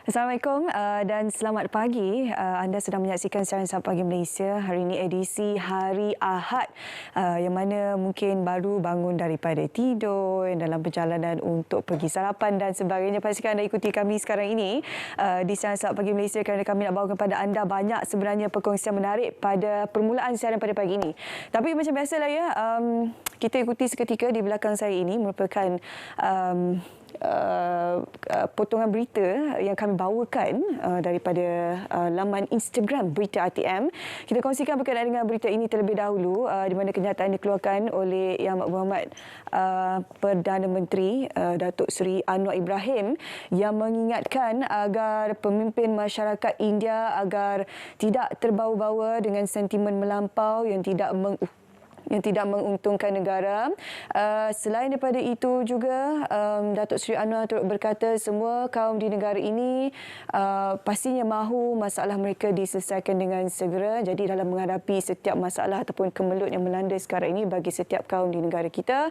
Assalamualaikum dan selamat pagi. Anda sedang menyaksikan siaran Sapa Pagi Malaysia. Hari ini edisi hari Ahad yang mana mungkin baru bangun daripada tidur dalam perjalanan untuk pergi sarapan dan sebagainya. Pastikan anda ikuti kami sekarang ini di siaran Sapa Pagi Malaysia kerana kami nak bawakan kepada anda banyak sebenarnya perkongsian menarik pada permulaan siaran pada pagi ini. Tapi macam biasalah ya, kita ikuti seketika di belakang saya ini merupakan potongan berita yang kami bawakan daripada laman Instagram Berita RTM. Kita kongsikan berkenaan dengan berita ini terlebih dahulu di mana kenyataan dikeluarkan oleh Yang Amat Berhormat Perdana Menteri Datuk Seri Anwar Ibrahim yang mengingatkan agar pemimpin masyarakat India agar tidak terbawa-bawa dengan sentimen melampau yang tidak menguntungkan negara. Selain daripada itu juga, Datuk Seri Anwar turut berkata semua kaum di negara ini pastinya mahu masalah mereka diselesaikan dengan segera. Jadi dalam menghadapi setiap masalah ataupun kemelut yang melanda sekarang ini bagi setiap kaum di negara kita,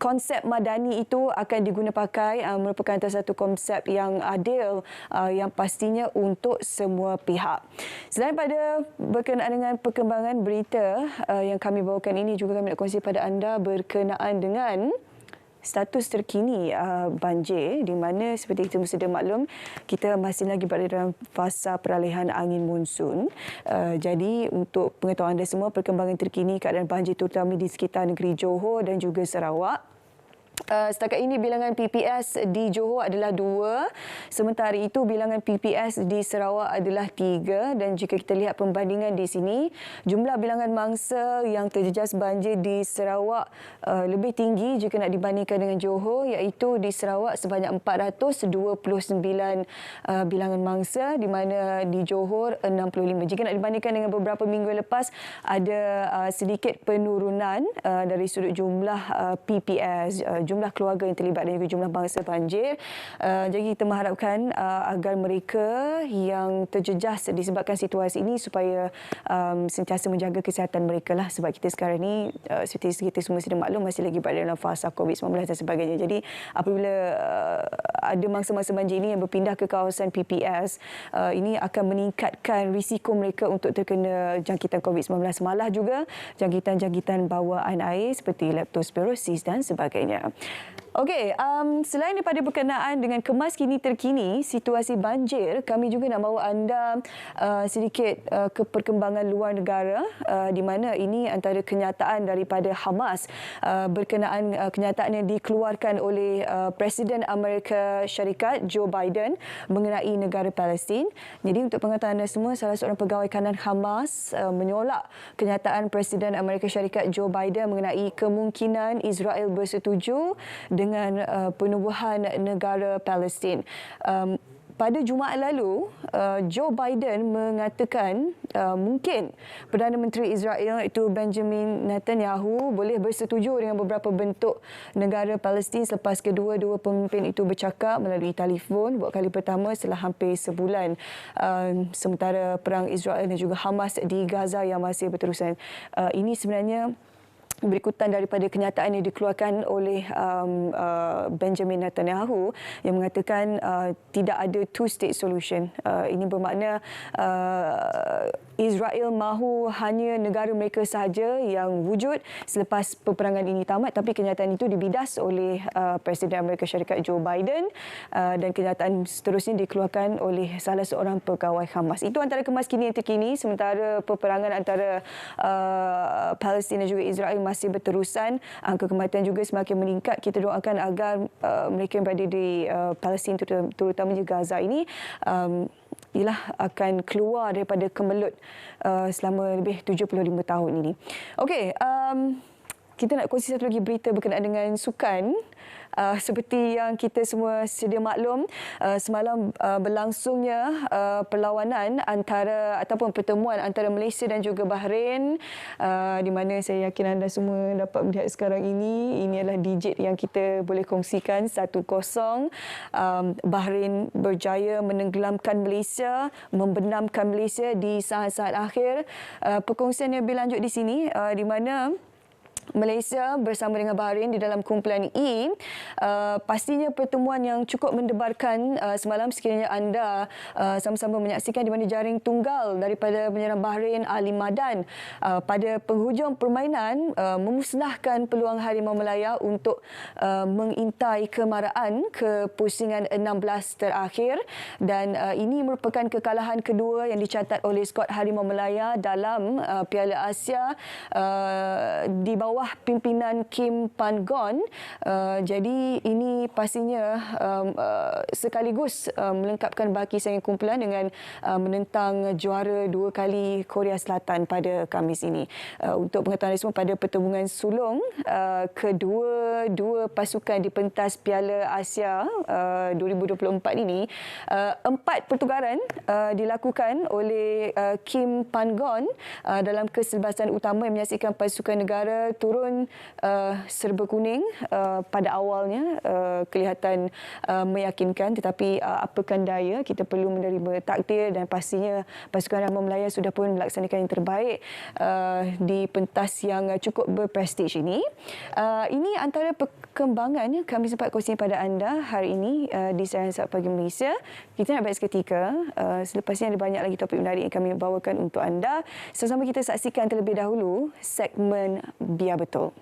konsep madani itu akan diguna pakai merupakan antara satu konsep yang adil yang pastinya untuk semua pihak. Selain pada berkenaan dengan perkembangan berita yang kami bawakan ini, juga kami nak kongsi pada anda berkenaan dengan status terkini banjir, di mana seperti kita sedia maklum, kita masih lagi berada dalam fasa peralihan angin monsun. Jadi untuk pengetahuan anda semua, perkembangan terkini keadaan banjir terutama di sekitar negeri Johor dan juga Sarawak. Setakat ini bilangan PPS di Johor adalah 2, sementara itu bilangan PPS di Sarawak adalah 3, dan jika kita lihat perbandingan di sini, jumlah bilangan mangsa yang terjejas banjir di Sarawak lebih tinggi jika nak dibandingkan dengan Johor, iaitu di Sarawak sebanyak 429 bilangan mangsa, di mana di Johor 65. Jika nak dibandingkan dengan beberapa minggu lepas, ada sedikit penurunan dari sudut jumlah PPS, jumlah keluarga yang terlibat dan juga jumlah bangsa banjir. Jadi kita mengharapkan agar mereka yang terjejas disebabkan situasi ini supaya sentiasa menjaga kesihatan mereka lah, sebab kita sekarang ni seperti kita semua sudah maklum masih lagi berada dalam fasa COVID-19 dan sebagainya. Jadi apabila ada mangsa-mangsa banjir ini yang berpindah ke kawasan PPS, ini akan meningkatkan risiko mereka untuk terkena jangkitan COVID-19, malah juga jangkitan-jangkitan bawaan air seperti leptospirosis dan sebagainya. Okey, selain daripada berkenaan dengan kemas kini terkini situasi banjir, kami juga nak bawa anda sedikit ke perkembangan luar negara, di mana ini antara kenyataan daripada Hamas berkenaan kenyataan yang dikeluarkan oleh Presiden Amerika Syarikat Joe Biden mengenai negara Palestin. Jadi untuk pengetahuan anda semua, salah seorang pegawai kanan Hamas menolak kenyataan Presiden Amerika Syarikat Joe Biden mengenai kemungkinan Israel bersetuju dengan penubuhan negara Palestin. Pada Jumaat lalu, Joe Biden mengatakan mungkin Perdana Menteri Israel iaitu Benjamin Netanyahu boleh bersetuju dengan beberapa bentuk negara Palestin selepas kedua-dua pemimpin itu bercakap melalui telefon buat kali pertama setelah hampir sebulan. Sementara perang Israel dan juga Hamas di Gaza yang masih berterusan. Ini sebenarnya berikutan daripada kenyataan yang dikeluarkan oleh Benjamin Netanyahu yang mengatakan tidak ada two-state solution. Ini bermakna Israel mahu hanya negara mereka sahaja yang wujud selepas peperangan ini tamat, tapi kenyataan itu dibidas oleh Presiden Amerika Syarikat Joe Biden, dan kenyataan seterusnya dikeluarkan oleh salah seorang pegawai Hamas. Itu antara kemaskini yang terkini, sementara peperangan antara Palestin dan juga Israel masih berterusan. Angka kematian juga semakin meningkat. Kita doakan agar mereka yang berada di Palestin, terutama di Gaza ini, akan keluar daripada kemelut selama lebih 75 tahun ini. Okey, kita nak kongsi satu lagi berita berkenaan dengan sukan. Seperti yang kita semua sedia maklum, semalam berlangsungnya perlawanan ataupun pertemuan antara Malaysia dan juga Bahrain, di mana saya yakin anda semua dapat melihat sekarang ini. Ini adalah digit yang kita boleh kongsikan, 1-0. Bahrain berjaya menenggelamkan Malaysia, membenamkan Malaysia di saat-saat akhir. Perkongsian yang lebih lanjut di sini, di mana Malaysia bersama dengan Bahrain di dalam kumpulan E. Pastinya pertemuan yang cukup mendebarkan semalam sekiranya anda sama-sama menyaksikan di mana jaring tunggal daripada penyerang Bahrain Ali Madan pada penghujung permainan memusnahkan peluang Harimau Melaya untuk mengintai kemaraan ke pusingan 16 terakhir, dan ini merupakan kekalahan kedua yang dicatat oleh skuad Harimau Melaya dalam Piala Asia di bawah pimpinan Kim Pan-gon. Jadi ini pastinya sekaligus melengkapkan baki saingan kumpulan dengan menentang juara 2 kali Korea Selatan pada Khamis ini. Untuk pengetahuan semua, pada pertembungan sulung kedua pasukan di pentas Piala Asia 2024 ini, 4 pertukaran dilakukan oleh Kim Pan-gon dalam keselbasan utama yang menyaksikan pasukan negara turun serba kuning. Pada awalnya kelihatan meyakinkan, tetapi apakan daya, kita perlu menerima takdir dan pastinya pasukan Harimau Melaya sudah pun melaksanakan yang terbaik di pentas yang cukup berprestij ini. Ini antara perkembangan yang kami sempat kongsi pada anda hari ini di Siaran Saat Pagi Malaysia. Kita nak berehat seketika. Selepasnya ada banyak lagi topik menarik yang kami bawakan untuk anda. Sama-sama kita saksikan terlebih dahulu segmen Biar Betul.